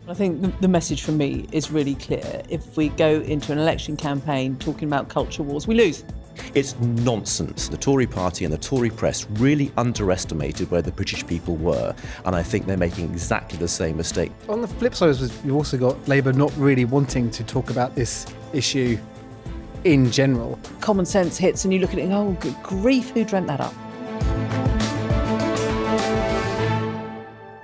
I think the message from me is really clear. If we go into an election campaign talking about culture wars, we lose. It's nonsense. The Tory party and the Tory press really underestimated where the British people were, and I think they're making exactly the same mistake. On the flip side, you've also got Labour not really wanting to talk about this issue in general. Common sense hits and you look at it and go, oh, good grief, who dreamt that up?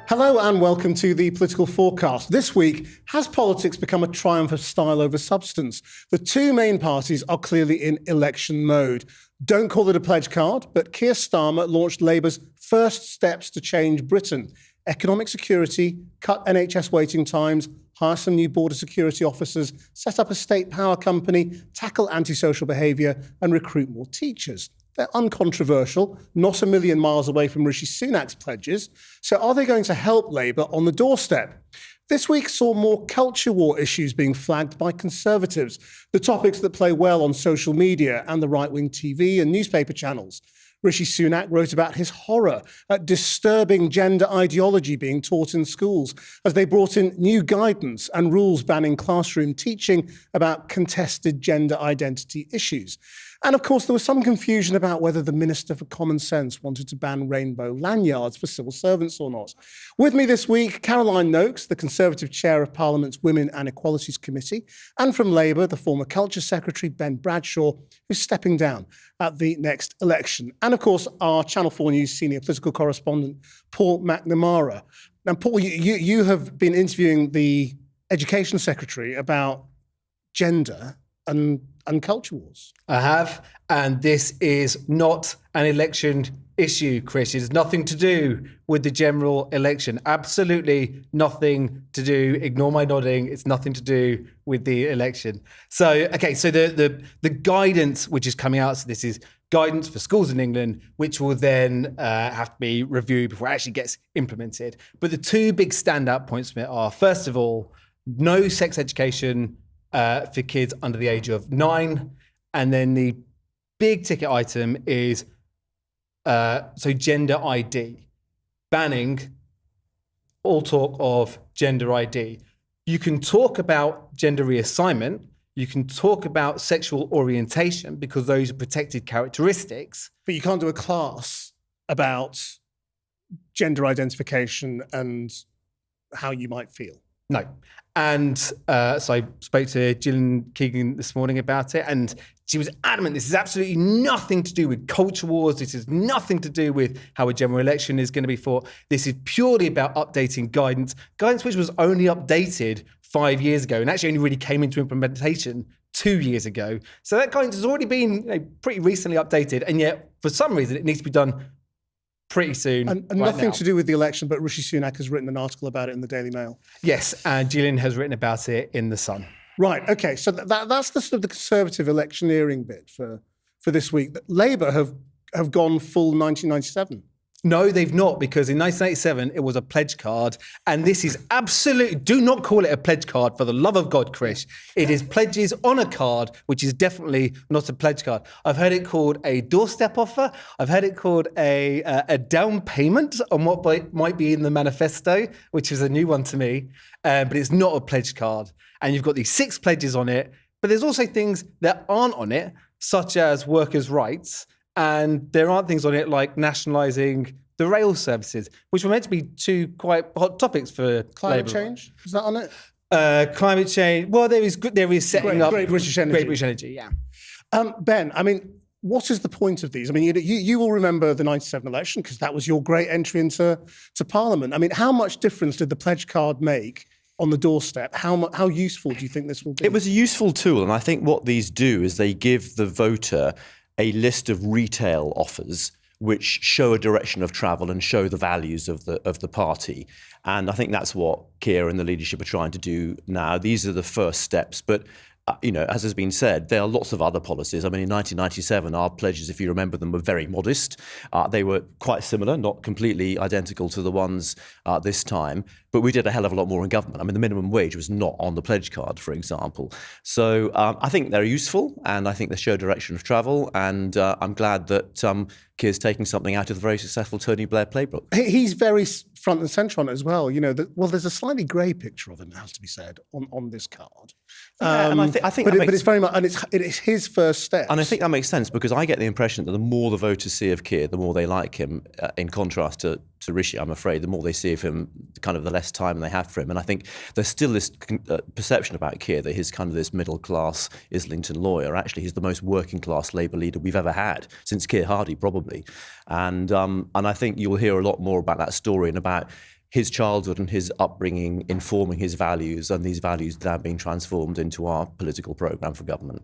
Hello and welcome to the Political Fourcast. This week, has politics become a triumph of style over substance? The two main parties are clearly in election mode. Don't call it a pledge card, but Keir Starmer launched Labour's first steps to change Britain. Economic security, cut NHS waiting times, hire some new border security officers, set up a state power company, tackle antisocial behaviour and recruit more teachers. They're uncontroversial, not a million miles away from Rishi Sunak's pledges. So are they going to help Labour on the doorstep? This week saw more culture war issues being flagged by Conservatives, the topics that play well on social media and the right-wing TV and newspaper channels. Rishi Sunak wrote about his horror at disturbing gender ideology being taught in schools as they brought in new guidance and rules banning classroom teaching about contested gender identity issues. And of course, there was some confusion about whether the Minister for Common Sense wanted to ban rainbow lanyards for civil servants or not. With me this week, Caroline Nokes, the Conservative Chair of Parliament's Women and Equalities Committee, and from Labour, the former Culture Secretary, Ben Bradshaw, who's stepping down at the next election. And of course, our Channel 4 News senior political correspondent, Paul McNamara. Now, Paul, you have been interviewing the Education Secretary about gender and culture wars. I have, and this is not an election issue, Chris. It has nothing to do with the general election. Absolutely nothing to do. Ignore my nodding. It's nothing to do with the election. So the guidance which is coming out, so this is guidance for schools in England, which will then have to be reviewed before it actually gets implemented. But the two big standout points from it are, first of all, no sex education for kids under the age of 9. And then the big ticket item is gender ID, banning all talk of gender ID. You can talk about gender reassignment, you can talk about sexual orientation because those are protected characteristics. But you can't do a class about gender identification and how you might feel. No. And so I spoke to Gillian Keegan this morning about it, and she was adamant this is absolutely nothing to do with culture wars. This is nothing to do with how a general election is going to be fought. This is purely about updating guidance which was only updated 5 years ago and actually only really came into implementation 2 years ago. So that guidance has already been pretty recently updated, and yet for some reason it needs to be done pretty soon. And nothing to do with the election, but Rishi Sunak has written an article about it in the Daily Mail. Yes, and Gillian has written about it in The Sun. Right, okay, so that's the sort of the Conservative electioneering bit for this week. Labour have gone full 1997. No, they've not, because in 1987, it was a pledge card. And this is absolutely, do not call it a pledge card, for the love of God, Chris. It is pledges on a card, which is definitely not a pledge card. I've heard it called a doorstep offer. I've heard it called a down payment on what might be in the manifesto, which is a new one to me. But it's not a pledge card. And you've got these 6 pledges on it. But there's also things that aren't on it, such as workers' rights. And there aren't things on it like nationalising the rail services, which were meant to be 2 quite hot topics for Climate Labour. change? Is that on it? Climate change. Well, there is setting up Great British Energy. Great British Energy, yeah. Ben, I mean, what is the point of these? I mean, you will remember the 97 election because that was your great entry into Parliament. I mean, how much difference did the pledge card make on the doorstep? How useful do you think this will be? It was a useful tool, and I think what these do is they give the voter a list of retail offers which show a direction of travel and show the values of the party. And I think that's what Keir and the leadership are trying to do now. These are the first steps. But, as has been said, there are lots of other policies. I mean, in 1997, our pledges, if you remember them, were very modest. They were quite similar, not completely identical to the ones this time. but we did a hell of a lot more in government. I mean, the minimum wage was not on the pledge card, for example. So I think they're useful, and I think they show direction of travel, and I'm glad that Keir's taking something out of the very successful Tony Blair playbook. He's very front and centre on it as well. There's a slightly grey picture of him, it has to be said, on this card. And I think but it's very much, and it's his first step. And I think that makes sense, because I get the impression that the more the voters see of Keir, the more they like him, in contrast to Rishi, I'm afraid. The more they see of him, kind of the less time they have for him. And I think there's still this perception about Keir that he's kind of this middle-class Islington lawyer. Actually, he's the most working-class Labour leader we've ever had, since Keir Hardie, probably. And I think you'll hear a lot more about that story and about his childhood and his upbringing informing his values, and these values now being transformed into our political programme for government.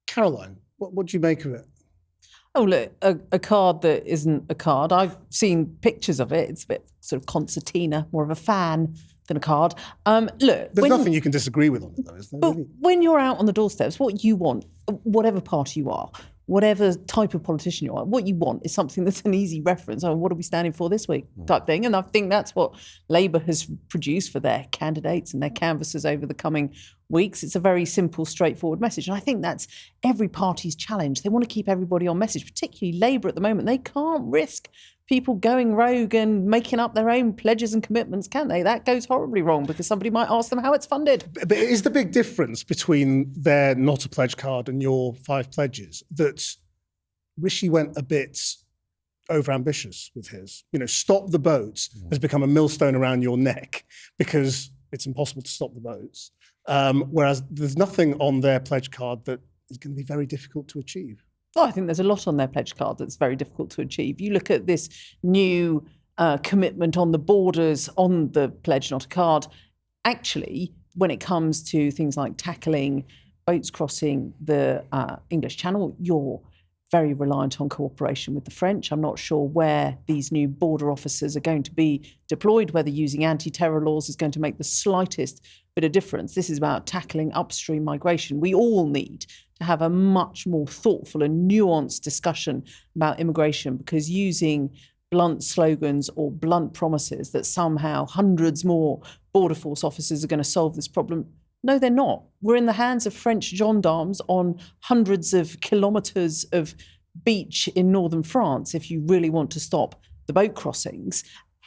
Caroline, what do you make of it? Oh, look, a card that isn't a card. I've seen pictures of it. It's a bit sort of concertina, more of a fan than a card. Look, there's nothing you can disagree with on it, though, is there? But Really? when you're out on the doorsteps, what you want, whatever party you are, whatever type of politician you are, what you want is something that's an easy reference. Oh, what are we standing for this week? Type thing. And I think that's what Labour has produced for their candidates and their canvassers over the coming weeks. It's a very simple, straightforward message. And I think that's every party's challenge. They want to keep everybody on message, particularly Labour at the moment. They can't risk people going rogue and making up their own pledges and commitments, can they? That goes horribly wrong, because somebody might ask them how it's funded. But is the big difference between their not a pledge card and your 5 pledges that Rishi went a bit overambitious with his? Stop the boats has become a millstone around your neck because it's impossible to stop the boats. Whereas there's nothing on their pledge card that is going to be very difficult to achieve. Oh, I think there's a lot on their pledge card that's very difficult to achieve. You look at this new commitment on the borders on the pledge, not a card. Actually, when it comes to things like tackling boats crossing the English Channel, you're very reliant on cooperation with the French. I'm not sure where these new border officers are going to be deployed, whether using anti-terror laws is going to make the slightest bit of difference. This is about tackling upstream migration. We all need to have a much more thoughtful and nuanced discussion about immigration, because using blunt slogans or blunt promises that somehow hundreds more border force officers are going to solve this problem, no, they're not. We're in the hands of French gendarmes on hundreds of kilometres of beach in northern France if you really want to stop the boat crossings.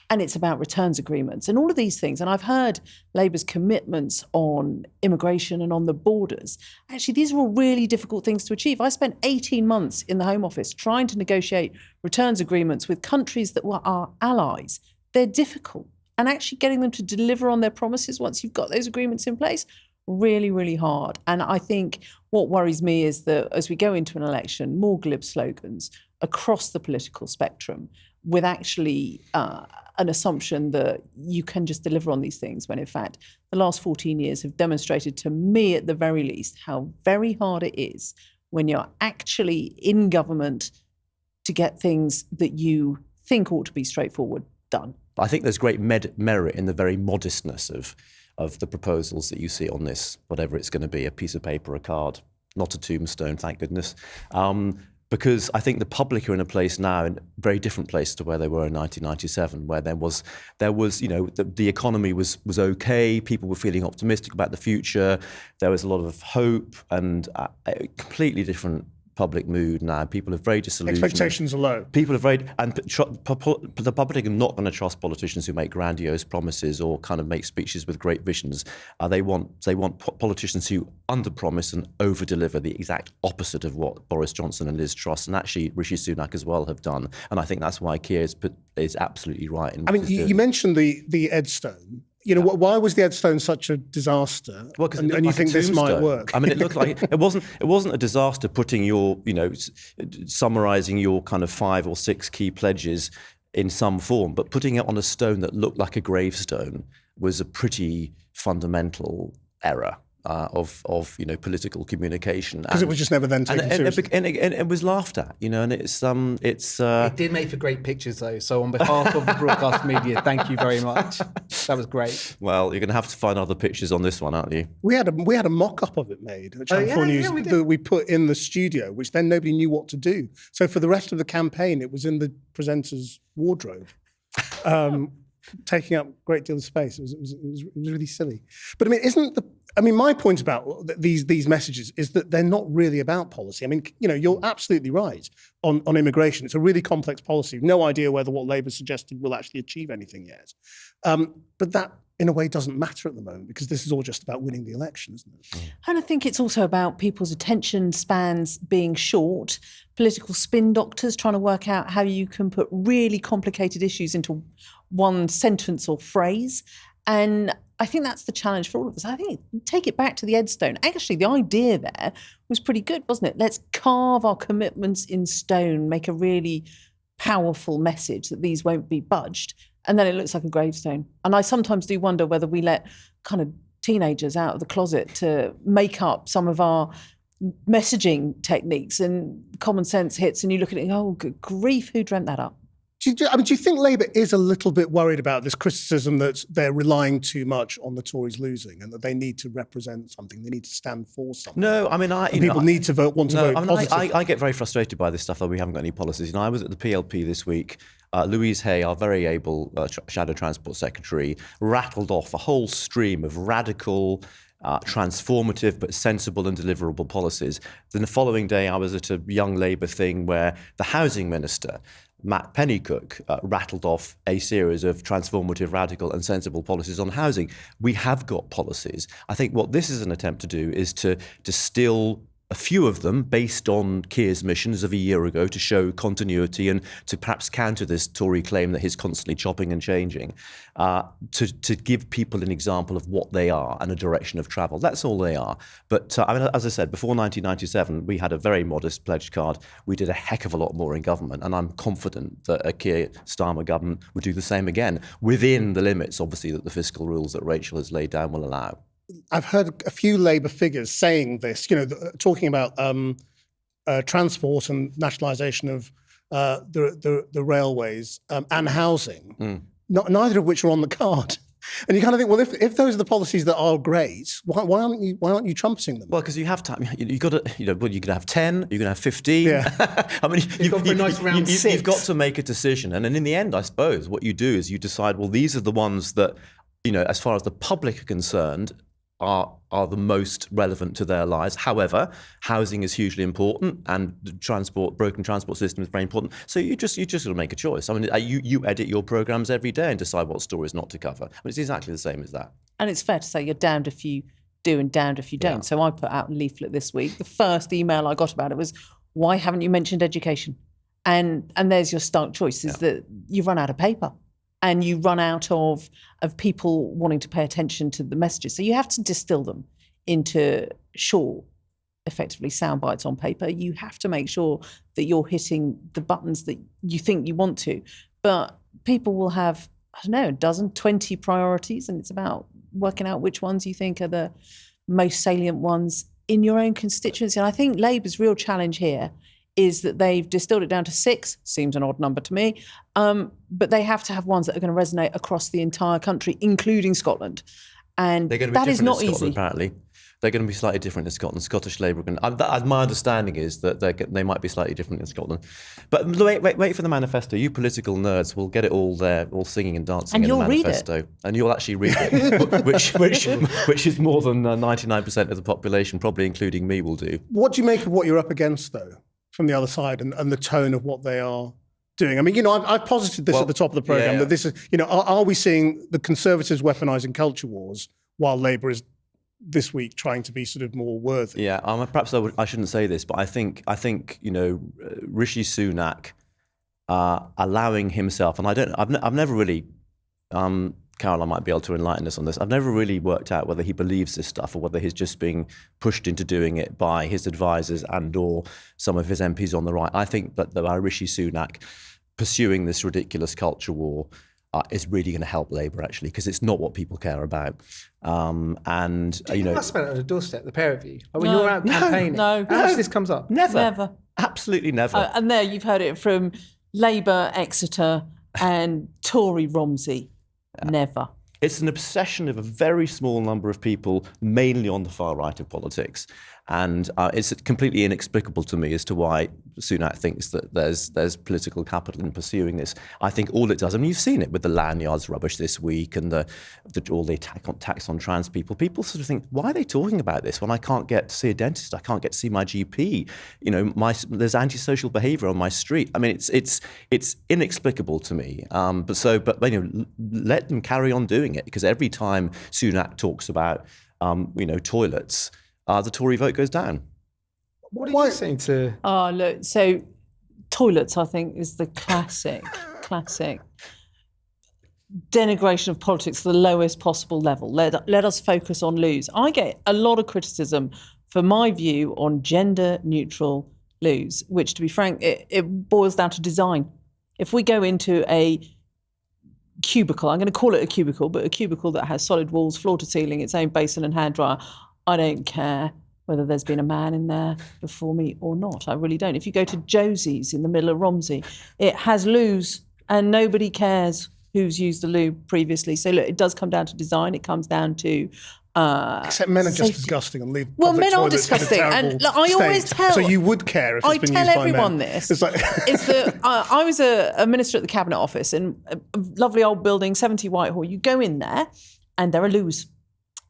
And it's about returns agreements and all of these things. And I've heard Labour's commitments on immigration and on the borders. Actually, these are all really difficult things to achieve. I spent 18 months in the Home Office trying to negotiate returns agreements with countries that were our allies. They're difficult. And actually getting them to deliver on their promises once you've got those agreements in place, really, really hard. And I think what worries me is that as we go into an election, more glib slogans across the political spectrum with actually an assumption that you can just deliver on these things, when in fact the last 14 years have demonstrated to me at the very least how very hard it is when you're actually in government to get things that you think ought to be straightforward done. I think there's great merit in the very modestness of the proposals that you see on this, whatever it's going to be, a piece of paper, a card, not a tombstone, thank goodness. Because I think the public are in a place now, in a very different place to where they were in 1997, where there was, the economy was okay, people were feeling optimistic about the future, there was a lot of hope, and a completely different public mood now. People are very disillusioned. Expectations are low. People are very, and the public are not going to trust politicians who make grandiose promises or kind of make speeches with great visions. They want politicians who underpromise and overdeliver, the exact opposite of what Boris Johnson and Liz Truss and actually Rishi Sunak as well have done. And I think that's why Keir is absolutely right. I mean, you mentioned the Edstone. Why was the Edstone such a disaster? Well, and you think this might work? I mean, it looked like it wasn't a disaster putting your, summarising your kind of 5 or 6 key pledges in some form, but putting it on a stone that looked like a gravestone was a pretty fundamental error of political communication, because it was just never then taken seriously, and it was laughed at, and it's It did make for great pictures though. So on behalf of the broadcast media, thank you very much. That was great. Well, you're going to have to find other pictures on this one, aren't you? We had a mock-up of it made at Channel 4 News that we put in the studio, which then nobody knew what to do. So for the rest of the campaign, it was in the presenter's wardrobe. taking up a great deal of space. It was really silly. But I mean, my point about these messages is that they're not really about policy. I mean, you're absolutely right on immigration. It's a really complex policy. No idea whether what Labour suggested will actually achieve anything yet. But that, in a way, doesn't matter at the moment because this is all just about winning the election, isn't it? And I think it's also about people's attention spans being short, political spin doctors trying to work out how you can put really complicated issues into one sentence or phrase. And I think that's the challenge for all of us. I think take it back to the Edstone. Actually, the idea there was pretty good, wasn't it? Let's carve our commitments in stone, make a really powerful message that these won't be budged. And then it looks like a gravestone. And I sometimes do wonder whether we let kind of teenagers out of the closet to make up some of our messaging techniques, and common sense hits and you look at it and oh, good grief, who dreamt that up? Do you think Labour is a little bit worried about this criticism that they're relying too much on the Tories losing and that they need to represent something, they need to stand for something? No, I mean, people need to vote, want to vote positive. I get very frustrated by this stuff that we haven't got any policies. I was at the PLP this week. Louise Hay, our very able Shadow Transport Secretary, rattled off a whole stream of radical, transformative but sensible and deliverable policies. Then the following day I was at a Young Labour thing where the Housing Minister, Matt Pennycook, rattled off a series of transformative, radical and sensible policies on housing. We have got policies. I think what this is an attempt to do is to distill a few of them based on Keir's missions of a year ago to show continuity and to perhaps counter this Tory claim that he's constantly chopping and changing, to give people an example of what they are and a direction of travel. That's all they are. But I mean, as I said, before 1997, we had a very modest pledge card. We did a heck of a lot more in government, and I'm confident that a Keir-Starmer government would do the same again, within the limits, obviously, that the fiscal rules that Rachel has laid down will allow. I've heard a few Labour figures saying this, talking about transport and nationalisation of the railways and housing, neither of which are on the card. And you kind of think, well, if those are the policies that are great, why aren't you trumpeting them? Well, because you have time. You've got to, you're going to have 10, you're going to have 15. Yeah. I mean, you've got for a nice round 6. You've got to make a decision, and then in the end, I suppose what you do is you decide, well, these are the ones that, as far as the public are concerned, are the most relevant to their lives. However, housing is hugely important, and the broken transport system is very important. So you just got to make a choice. I mean, you edit your programs every day and decide what stories not to cover. I mean, it's exactly the same as that. And it's fair to say you're damned if you do and damned if you don't. Yeah. So I put out a leaflet this week. The first email I got about it was, why haven't you mentioned education? And there's your stark choice, is that you run out of paper. And you run out of people wanting to pay attention to the messages. So you have to distill them into short, effectively sound bites on paper. You have to make sure that you're hitting the buttons that you think you want to. But people will have, I don't know, a dozen, 20 priorities, and it's about working out which ones you think are the most salient ones in your own constituency. And I think Labour's real challenge here is that they've distilled it down to 6, seems an odd number to me, but they have to have ones that are going to resonate across the entire country, including Scotland. And that is not easy. Apparently. They're going to be slightly different in Scotland. Scottish Labour, my understanding is that they might be slightly different in Scotland. But wait for the manifesto. You political nerds will get it all there, all singing and dancing in the manifesto. Read it. And you'll actually read it, which is more than 99% of the population, probably including me, will do. What do you make of what you're up against, though, from the other side and the tone of what they are doing? I mean, I've posited this at the top of the programme, that this is, are we seeing the Conservatives weaponising culture wars while Labour is this week trying to be sort of more worthy? Yeah, perhaps I shouldn't say this, but I think Rishi Sunak allowing himself, and I've never really, Caroline might be able to enlighten us on this. I've never really worked out whether he believes this stuff or whether he's just being pushed into doing it by his advisors and or some of his MPs on the right. I think that by Rishi Sunak pursuing this ridiculous culture war is really going to help Labour, actually, because it's not what people care about. You must spend it on a doorstep, the pair of you. When you're out campaigning, how much this comes up? Never. Absolutely never. And there you've heard it from Labour Exeter and Tory Romsey. Never. It's an obsession of a very small number of people, mainly on the far right of politics. And it's completely inexplicable to me as to why Sunak thinks that there's political capital in pursuing this. I think all it does, I mean, you've seen it with the lanyards rubbish this week and all the tax on trans people. People sort of think, why are they talking about this when I can't get to see a dentist? I can't get to see my GP. You know, there's antisocial behaviour on my street. I mean, it's inexplicable to me. But you know, let them carry on doing it, because every time Sunak talks about toilets, the Tory vote goes down. What are you saying to? Oh, look, so toilets, I think, is the classic denigration of politics to the lowest possible level. Let us focus on loos. I get a lot of criticism for my view on gender-neutral loos, which, to be frank, it boils down to design. If we go into a cubicle, I'm going to call it a cubicle, but a cubicle that has solid walls, floor to ceiling, its own basin and hand dryer, I don't care whether there's been a man in there before me or not. I really don't. If you go to Josie's in the middle of Romsey, it has loos and nobody cares who's used the loo previously. So look, it does come down to design. It comes down to except men are just safety. Disgusting and leave. Well, public men are toilets in a disgusting, terrible and look, I always state. tell. So you would care if it's been used by men. I tell everyone this. It's like is that I was a minister at the Cabinet Office in a lovely old building, 70 Whitehall. You go in there, and there are loos.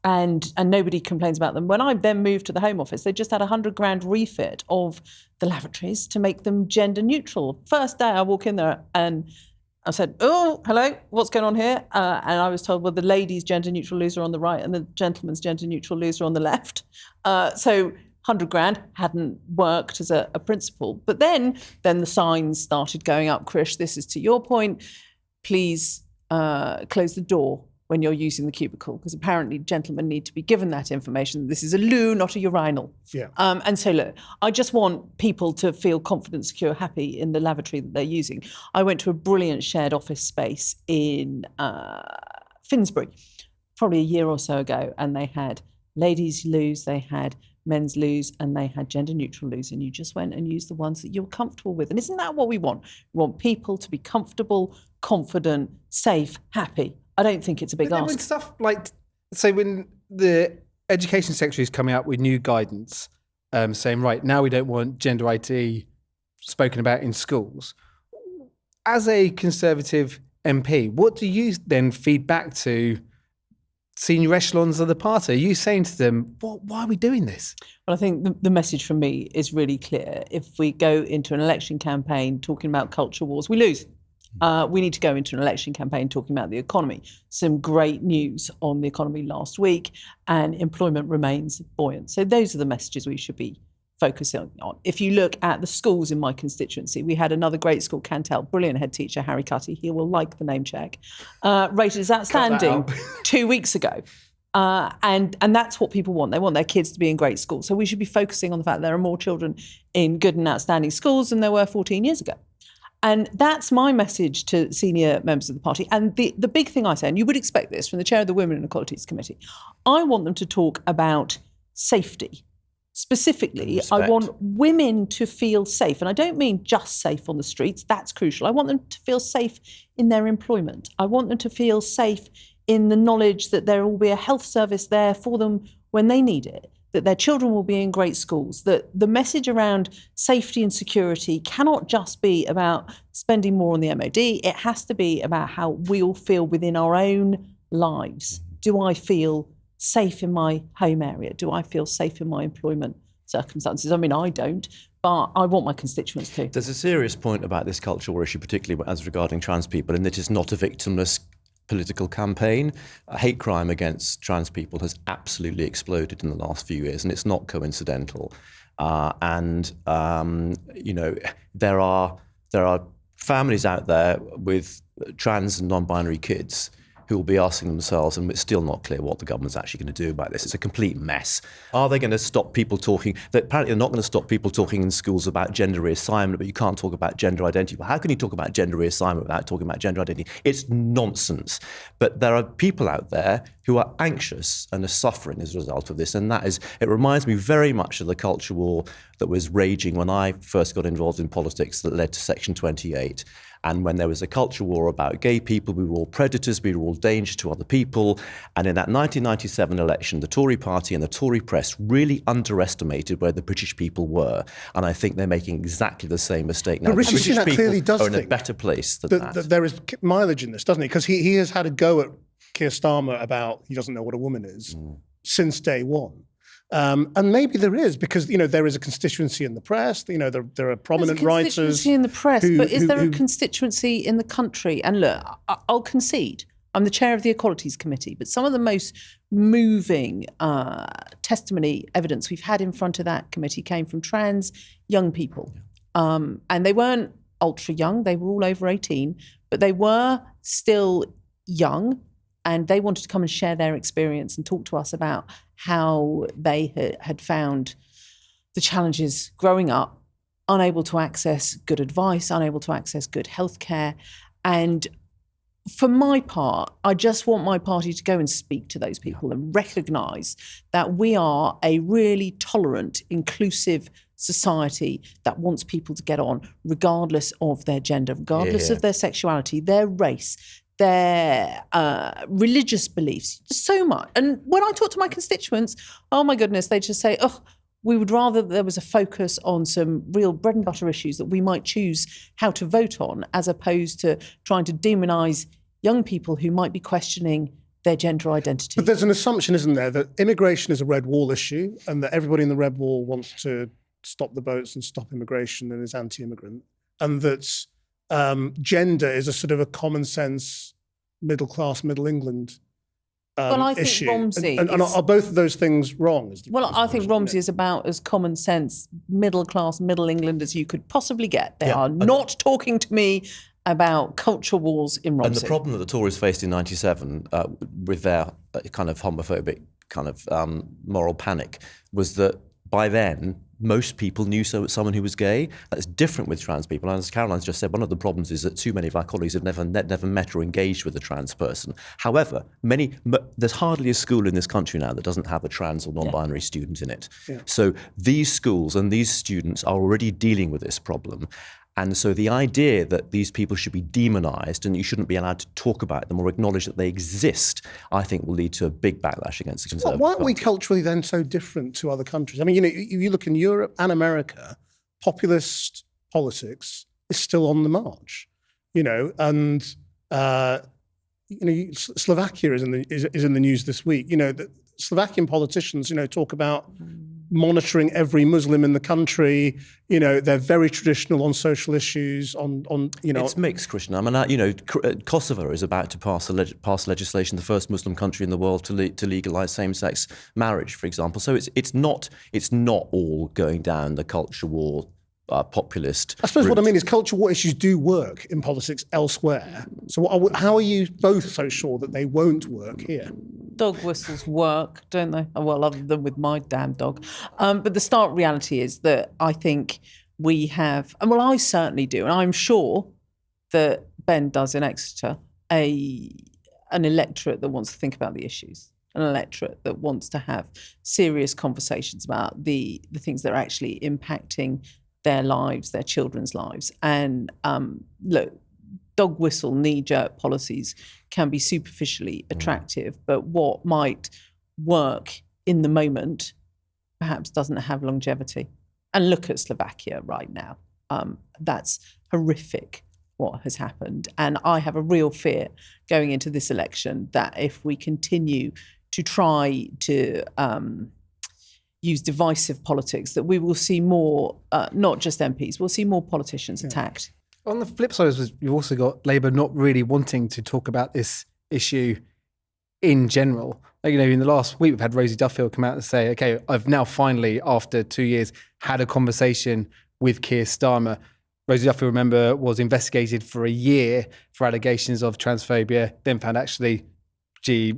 And nobody complains about them. When I then moved to the Home Office, they just had $100,000 refit of the lavatories to make them gender neutral. First day I walk in there and I said, oh, hello, what's going on here? And I was told, well, the ladies' gender neutral loos are on the right and the gentlemen's gender neutral loos are on the left. So $100,000 hadn't worked as a principle. But then the signs started going up. Krish, this is to your point. Please close the door when you're using the cubicle, because apparently gentlemen need to be given that information. This is a loo, not a urinal. Yeah. And so look, I just want people to feel confident, secure, happy in the lavatory that they're using. I went to a brilliant shared office space in Finsbury, probably a year or so ago, and they had ladies' loos, they had men's loos, and they had gender neutral loos, and you just went and used the ones that you're comfortable with. And isn't that what we want? We want people to be comfortable, confident, safe, happy. I don't think it's a big ask. When stuff like, say, when the Education Secretary is coming out with new guidance, saying, right, now we don't want gender ID spoken about in schools. As a Conservative MP, what do you then feed back to senior echelons of the party? Are you saying to them, why are we doing this? Well, I think the message from me is really clear. If we go into an election campaign talking about culture wars, we lose. We need to go into an election campaign talking about the economy. Some great news on the economy last week, and employment remains buoyant. So those are the messages we should be focusing on. If you look at the schools in my constituency, we had another great school, Cantel, brilliant head teacher, Harry Cutty, he will like the name check, rated as outstanding 2 weeks ago. And that's what people want. They want their kids to be in great schools. So we should be focusing on the fact that there are more children in good and outstanding schools than there were 14 years ago. And that's my message to senior members of the party. And the big thing I say, and you would expect this from the chair of the Women and Equalities Committee, I want them to talk about safety. Specifically, Respect. I want women to feel safe. And I don't mean just safe on the streets. That's crucial. I want them to feel safe in their employment. I want them to feel safe in the knowledge that there will be a health service there for them when they need it, that their children will be in great schools, that the message around safety and security cannot just be about spending more on the MOD. It has to be about how we all feel within our own lives. Do I feel safe in my home area? Do I feel safe in my employment circumstances? I mean, I don't, but I want my constituents to. There's a serious point about this cultural issue, particularly as regarding trans people, and it is not a victimless political campaign. Hate crime against trans people has absolutely exploded in the last few years, and it's not coincidental. There are families out there with trans and non-binary kids who will be asking themselves, and it's still not clear what the government's actually going to do about this. It's a complete mess. Are they going to stop people talking? Apparently they're not going to stop people talking in schools about gender reassignment, but you can't talk about gender identity. Well, how can you talk about gender reassignment without talking about gender identity? It's nonsense. But there are people out there who are anxious and are suffering as a result of this. And it reminds me very much of the culture war that was raging when I first got involved in politics that led to Section 28. And when there was a culture war about gay people, we were all predators, we were all danger to other people. And in that 1997 election, the Tory party and the Tory press really underestimated where the British people were. And I think they're making exactly the same mistake now. But Rishi British Sunak people clearly does are in a think better place than that. There is mileage in this, doesn't he? Because he has had a go at Keir Starmer about he doesn't know what a woman is since day one. And maybe there is, because, there is a constituency in the press, there are prominent writers. There's a constituency in the press, but is there a constituency in the country? And look, I'll concede, I'm the chair of the Equalities Committee, but some of the most moving testimony evidence we've had in front of that committee came from trans young people. And they weren't ultra young, they were all over 18, but they were still young. And they wanted to come and share their experience and talk to us about how they had found the challenges growing up, unable to access good advice, unable to access good healthcare. And for my part, I just want my party to go and speak to those people and recognise that we are a really tolerant, inclusive society that wants people to get on, regardless of their gender, regardless of their sexuality, their race, their religious beliefs, so much. And when I talk to my constituents, oh my goodness, they just say, we would rather there was a focus on some real bread and butter issues that we might choose how to vote on, as opposed to trying to demonise young people who might be questioning their gender identity. But there's an assumption, isn't there, that immigration is a red wall issue and that everybody in the red wall wants to stop the boats and stop immigration and is anti-immigrant, and that gender is a sort of a common sense, middle class, middle England I think issue. Romsey and are both of those things wrong? I think Romsey is about as common sense, middle class, middle England as you could possibly get. They are not talking to me about culture wars in Romsey. And the problem that the Tories faced in 97 with their kind of homophobic kind of moral panic was that by then, most people knew someone who was gay. That's different with trans people. And as Caroline's just said, one of the problems is that too many of our colleagues have never met or engaged with a trans person. However, there's hardly a school in this country now that doesn't have a trans or non-binary student in it. Yeah. So these schools and these students are already dealing with this problem. And so the idea that these people should be demonised and you shouldn't be allowed to talk about them or acknowledge that they exist, I think will lead to a big backlash against the Conservative Why aren't we Party. culturally then so different to other countries? I mean, you look in Europe and America, populist politics is still on the march, and Slovakia is in the news this week. The Slovakian politicians, talk about monitoring every Muslim in the country. They're very traditional on social issues. It's mixed, Christian. I mean, Kosovo is about to pass legislation, the first Muslim country in the world to legalise same-sex marriage, for example. So it's not all going down the culture war populist. I suppose route. what I mean is culture war issues do work in politics elsewhere. So how are you both so sure that they won't work here? Dog whistles work, don't they? Well, other than with my damn dog. But the stark reality is that I think we have, and I certainly do, and I'm sure that Ben does in Exeter, an electorate that wants to think about the issues, an electorate that wants to have serious conversations about the things that are actually impacting their lives, their children's lives. And look, dog whistle, knee-jerk policies can be superficially attractive, but what might work in the moment perhaps doesn't have longevity. And look at Slovakia right now. That's horrific what has happened. And I have a real fear going into this election that if we continue to try to use divisive politics, that we will see more, not just MPs, we'll see more politicians attacked. On the flip side, you've also got Labour not really wanting to talk about this issue in general. In the last week, we've had Rosie Duffield come out and say, okay, I've now finally, after 2 years, had a conversation with Keir Starmer. Rosie Duffield, remember, was investigated for a year for allegations of transphobia, then found actually she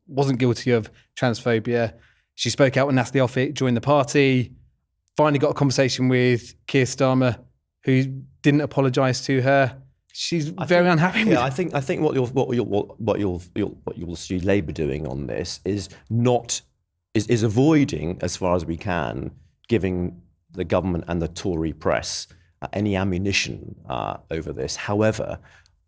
wasn't guilty of transphobia. She spoke out when Natalie Offitt joined the party, finally got a conversation with Keir Starmer, who didn't apologise to her. She's very unhappy. Yeah, I think what you'll see Labour doing on this is avoiding, as far as we can, giving the government and the Tory press any ammunition over this. However,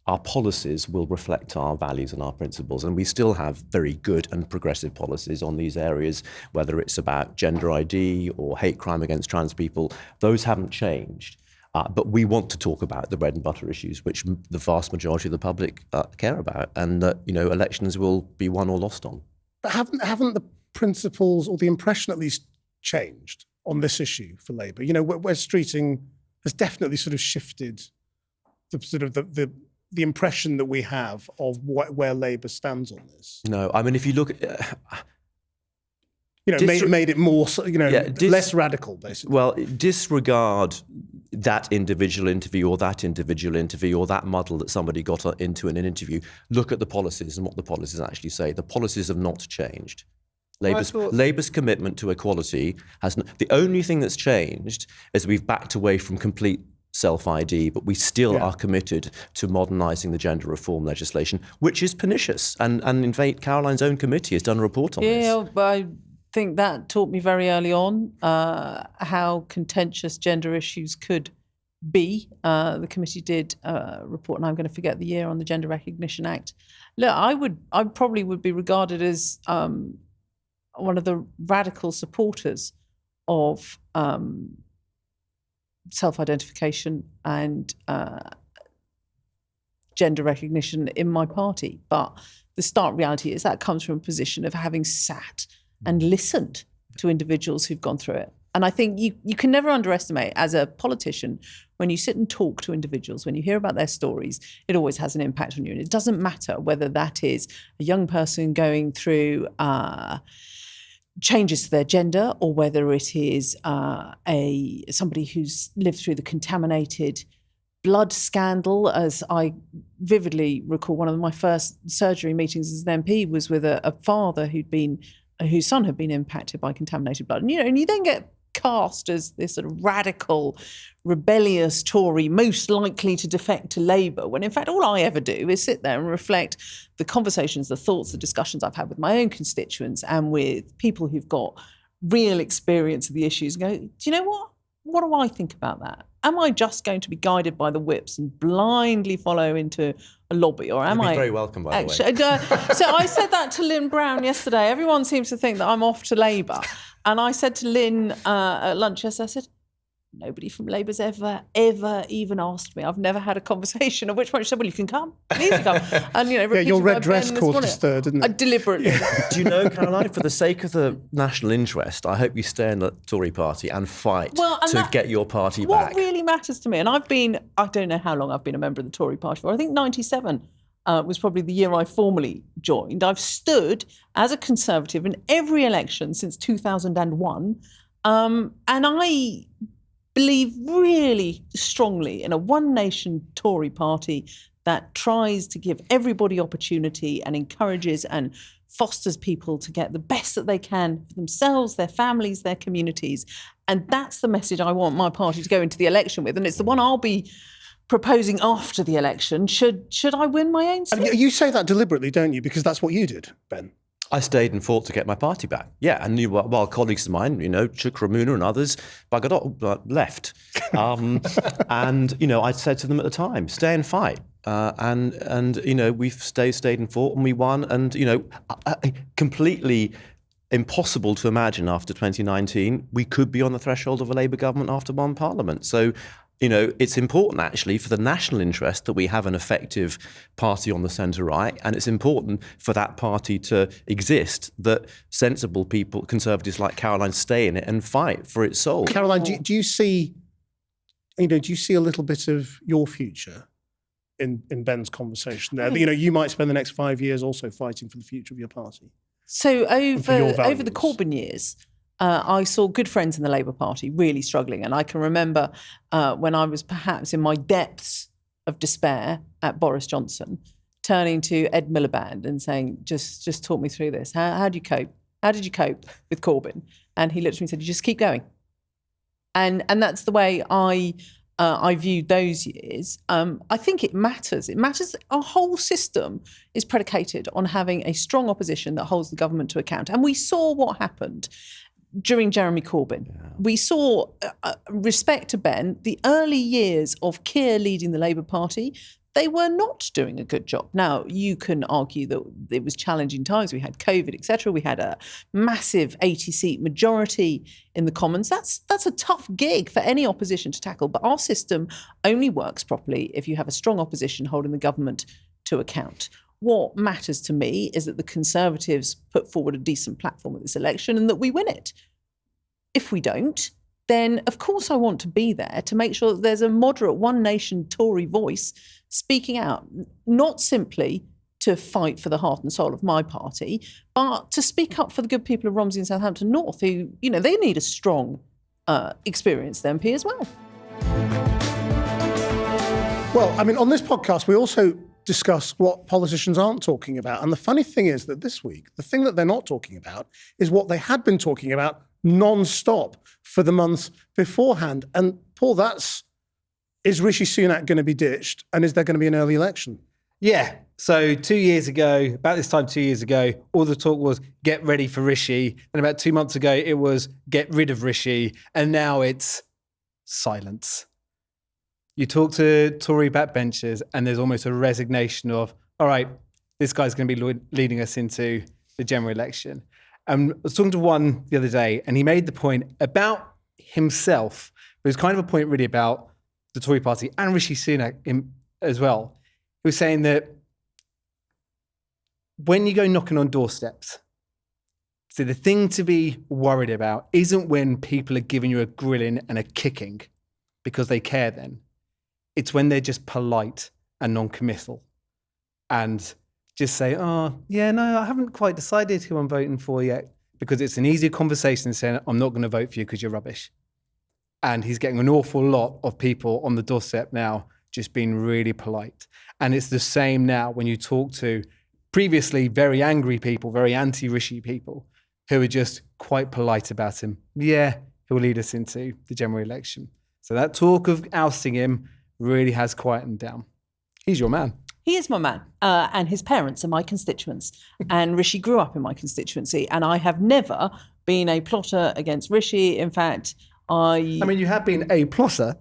our policies will reflect our values and our principles, and we still have very good and progressive policies on these areas, whether it's about gender ID or hate crime against trans people. Those haven't changed. But we want to talk about the bread and butter issues, which the vast majority of the public care about, and that elections will be won or lost on. But haven't the principles, or the impression at least, changed on this issue for Labour? Wes Streeting has definitely sort of shifted the impression that we have of where Labour stands on this. No, I mean, if you look at... made it more, less radical, basically. Well, disregard that individual interview or that muddle that somebody got into in an interview. Look at the policies and what the policies actually say. The policies have not changed. Labour's commitment to equality has... The only thing that's changed is we've backed away from complete self-ID, but we still are committed to modernising the gender reform legislation, which is pernicious. And in fact, Caroline's own committee has done a report on this. Yeah, but I think that taught me very early on how contentious gender issues could be. The committee did a report, and I'm going to forget the year, on the Gender Recognition Act. Look, I probably would be regarded as one of the radical supporters of self-identification and gender recognition in my party. But the stark reality is that comes from a position of having sat and listened to individuals who've gone through it. And I think you can never underestimate, as a politician, when you sit and talk to individuals, when you hear about their stories, it always has an impact on you. And it doesn't matter whether that is a young person going through changes to their gender, or whether it is somebody who's lived through the contaminated blood scandal. As I vividly recall, one of my first surgery meetings as an MP was with a father whose son had been impacted by contaminated blood. And you then get cast as this sort of radical, rebellious Tory, most likely to defect to Labour, when in fact all I ever do is sit there and reflect the conversations, the thoughts, the discussions I've had with my own constituents and with people who've got real experience of the issues, and go, do you know what? What do I think about that? Am I just going to be guided by the whips and blindly follow into a lobby, or am I? Very welcome, by the way. So I said that to Lynn Brown yesterday. Everyone seems to think that I'm off to Labour, and I said to Lynn at lunch yesterday, I said, nobody from Labour's ever even asked me. I've never had a conversation. At which point she said, well, you can come. Please come. And, your red dress caused a stir, didn't it? Deliberately. Do you know, Caroline, for the sake of the national interest, I hope you stay in the Tory party and fight to get your party back. What really matters to me, and I don't know how long I've been a member of the Tory party for. I think 97 was probably the year I formally joined. I've stood as a Conservative in every election since 2001. And I believe really strongly in a one-nation Tory party that tries to give everybody opportunity and encourages and fosters people to get the best that they can for themselves, their families, their communities. And that's the message I want my party to go into the election with. And it's the one I'll be proposing after the election, should I win my own seat. You say that deliberately, don't you? Because that's what you did, Ben. I stayed and fought to get my party back. Yeah, and while colleagues of mine, Chukramuna and others, buggered off, left. And, I said to them at the time, stay and fight. And we've stayed and fought, and we won. And, completely impossible to imagine after 2019, we could be on the threshold of a Labour government after one parliament. So, it's important actually for the national interest that we have an effective party on the centre-right, and it's important for that party to exist that sensible people, Conservatives like Caroline, stay in it and fight for its soul. Caroline, do you see a little bit of your future in Ben's conversation there? You might spend the next 5 years also fighting for the future of your party. So over the Corbyn years, I saw good friends in the Labour Party really struggling. And I can remember when I was perhaps in my depths of despair at Boris Johnson, turning to Ed Miliband and saying, just talk me through this. How do you cope? How did you cope with Corbyn? And he looked at me and said, you just keep going. And that's the way I I viewed those years, I think it matters. It matters. Our whole system is predicated on having a strong opposition that holds the government to account. And we saw what happened during Jeremy Corbyn. Yeah. We saw, respect to Ben, the early years of Keir leading the Labour Party, they were not doing a good job. Now, you can argue that it was challenging times. We had COVID, etc. We had a massive 80-seat majority in the Commons. That's a tough gig for any opposition to tackle. But our system only works properly if you have a strong opposition holding the government to account. What matters to me is that the Conservatives put forward a decent platform at this election and that we win it. If we don't, then of course I want to be there to make sure that there's a moderate One Nation Tory voice speaking out, not simply to fight for the heart and soul of my party, but to speak up for the good people of Romsey and Southampton North who, they need a strong, experienced MP as well. Well, on this podcast, we also discuss what politicians aren't talking about. And the funny thing is that this week, the thing that they're not talking about is what they had been talking about non-stop for the months beforehand. And Paul, is Rishi Sunak going to be ditched? And is there going to be an early election? Yeah. So 2 years ago, about this time 2 years ago, all the talk was get ready for Rishi. And about 2 months ago, it was get rid of Rishi. And now it's silence. You talk to Tory backbenchers and there's almost a resignation of, all right, this guy's going to be leading us into the general election. I was talking to one the other day and he made the point about himself, but it was kind of a point really about the Tory party and Rishi Sunak as well. He was saying that when you go knocking on doorsteps, so the thing to be worried about isn't when people are giving you a grilling and a kicking because they care then. It's when they're just polite and non-committal and just say, oh, yeah, no, I haven't quite decided who I'm voting for yet, because it's an easier conversation than saying, I'm not going to vote for you because you're rubbish. And he's getting an awful lot of people on the doorstep now just being really polite. And it's the same now when you talk to previously very angry people, very anti-Rishi people, who are just quite polite about him. Yeah, he'll lead us into the general election. So that talk of ousting him really has quietened down. He's your man. He is my man, and his parents are my constituents. And Rishi grew up in my constituency, and I have never been a plotter against Rishi. In fact, you have been a plotter.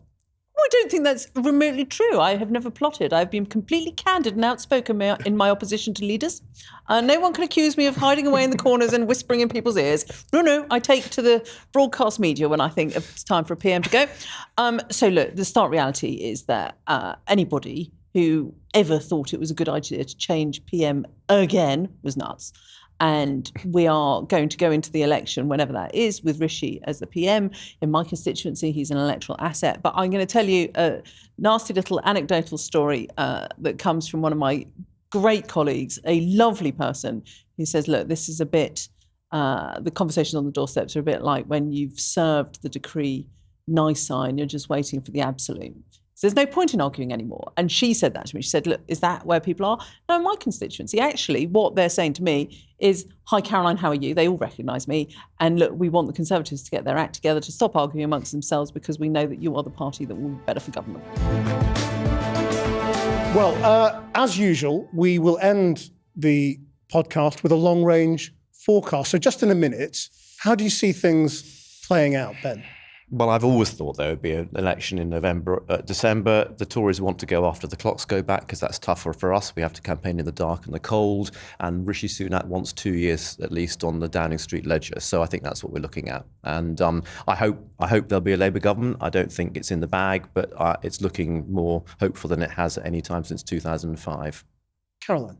I don't think that's remotely true. I have never plotted. I've been completely candid and outspoken in my opposition to leaders. No one can accuse me of hiding away in the corners and whispering in people's ears. No, I take to the broadcast media when I think it's time for a PM to go. So look, the stark reality is that anybody who ever thought it was a good idea to change PM again was nuts. And we are going to go into the election, whenever that is, with Rishi as the PM. In my constituency, he's an electoral asset. But I'm going to tell you a nasty little anecdotal story that comes from one of my great colleagues, a lovely person, who says, look, this is a bit, the conversations on the doorsteps are a bit like when you've served the decree nisi and you're just waiting for the absolute. So there's no point in arguing anymore. And she said that to me. She said, look, is that where people are? No, in my constituency, actually, what they're saying to me is, hi, Caroline, how are you? They all recognise me. And look, we want the Conservatives to get their act together, to stop arguing amongst themselves, because we know that you are the party that will be better for government. Well, as usual, we will end the podcast with a long-range forecast. So just in a minute, how do you see things playing out, Ben? Well, I've always thought there would be an election in December. The Tories want to go after the clocks go back because that's tougher for us. We have to campaign in the dark and the cold. And Rishi Sunak wants 2 years at least on the Downing Street ledger. So I think that's what we're looking at. And I hope there'll be a Labour government. I don't think it's in the bag, but it's looking more hopeful than it has at any time since 2005. Caroline?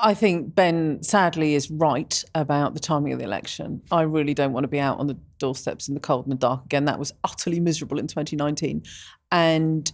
I think Ben, sadly, is right about the timing of the election. I really don't want to be out on the doorsteps in the cold and the dark again. That was utterly miserable in 2019. And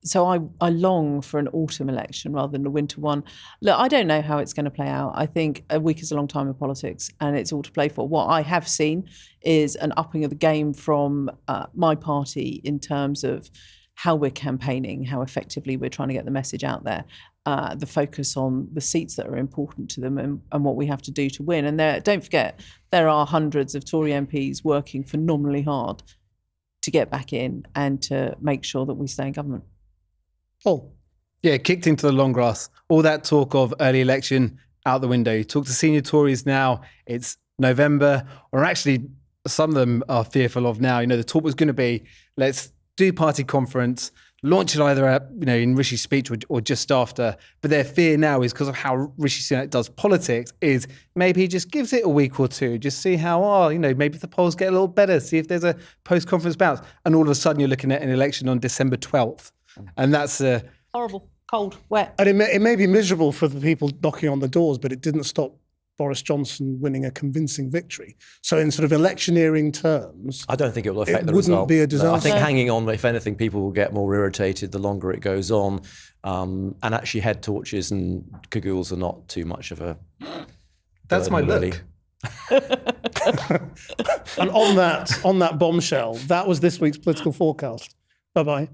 so I long for an autumn election rather than a winter one. Look, I don't know how it's going to play out. I think a week is a long time in politics and it's all to play for. What I have seen is an upping of the game from my party in terms of how we're campaigning, how effectively we're trying to get the message out there. The focus on the seats that are important to them and what we have to do to win. And don't forget, there are hundreds of Tory MPs working phenomenally hard to get back in and to make sure that we stay in government. Paul? Yeah, kicked into the long grass. All that talk of early election out the window. You talk to senior Tories now, it's November, or actually some of them are fearful of now. The talk was going to be, let's do party conference, launch it either at, in Rishi's speech or just after. But their fear now is because of how Rishi Sunak does politics is maybe he just gives it a week or two, just see how, maybe if the polls get a little better, see if there's a post-conference bounce. And all of a sudden you're looking at an election on December 12th. And that's horrible, cold, wet. And it may be miserable for the people knocking on the doors, but it didn't stop Boris Johnson winning a convincing victory. So in sort of electioneering terms, I don't think it will affect the wouldn't result. be a disaster. No, I think hanging on, if anything, people will get more irritated the longer it goes on. And actually head torches and cagoules are not too much of a... That's my look. Really. And on that bombshell, that was this week's Political Forecast. Bye-bye.